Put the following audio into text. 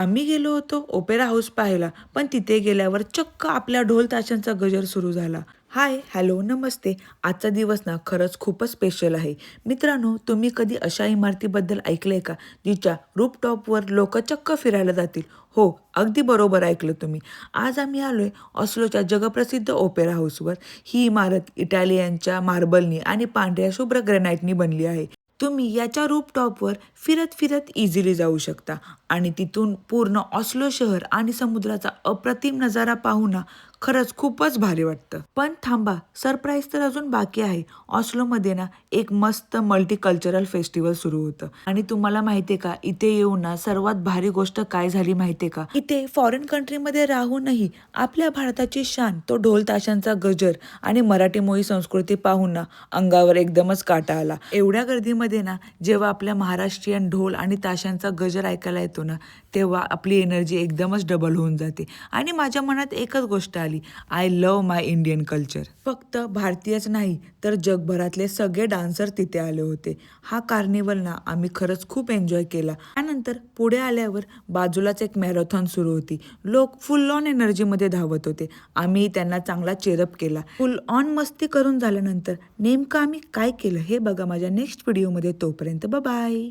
आम्ही गेलो होतो ओपेरा हाऊस पाहायला, पण तिथे गेल्यावर चक्क आपल्या ढोल ताशांचा गजर सुरू झाला. हाय, हॅलो, नमस्ते. आजचा दिवस ना खरंच खूपच स्पेशल आहे. मित्रांनो, तुम्ही कधी अशा इमारतीबद्दल ऐकलंय का, जिच्या रूफटॉपवर लोकं चक्क फिरायला जातील? हो, अगदी बरोबर ऐकलं तुम्ही. आज आम्ही आलोय ऑस्लोच्या जगप्रसिद्ध ओपेरा हाऊसवर. ही इमारत इटालियनच्या मार्बलनी आणि पांढऱ्या शुभ्र ग्रेनाइटनी बनली आहे. तुम्ही याच्या रूफटॉपवर फिरत-फिरत इझिली जाऊ शकता आणि तिथून पूर्ण ऑस्लो शहर आणि समुद्राचा अप्रतिम नजारा पाहून ना खरंच खूपच भारी वाटतं. पण थांबा, सरप्राईज तर अजून बाकी आहे. ऑस्लोमध्ये ना एक मस्त मल्टीकल्चरल फेस्टिवल सुरू होतं आणि तुम्हाला माहितीये का, इथे येऊन ना सर्वात भारी गोष्ट काय झाली माहितीये का? इथे फॉरेन कंट्रीमध्ये राहूनही आपल्या भारताची शान, तो ढोल ताशांचा गजर आणि मराठी मोळी संस्कृती पाहून ना अंगावर एकदमच काटा आला. एवढ्या गर्दीमध्ये ना जेव्हा आपल्या महाराष्ट्रीयन ढोल आणि ताशांचा गजर ऐकायला येतो ना, तेव्हा आपली एनर्जी एकदमच डबल होऊन जाते आणि माझ्या मनात एकच गोष्ट आली, I love my Indian culture. फक्त भारतीयच नाही तर जगभरातले सगळे डान्सर तिथे आले होते. हा कार्निवल ना आम्ही खरंच खूप एन्जॉय केला. त्यानंतर पुढे आल्यावर बाजूलाच एक मॅरेथॉन सुरू होती. लोक फुल ऑन एनर्जीमध्ये धावत होते. आम्ही त्यांना चांगला चेअरअप केला. फुल ऑन मस्ती करून झाल्यानंतर नेमकं आम्ही काय केलं हे बघा माझ्या नेक्स्ट व्हिडिओमध्ये. तोपर्यंत बाय.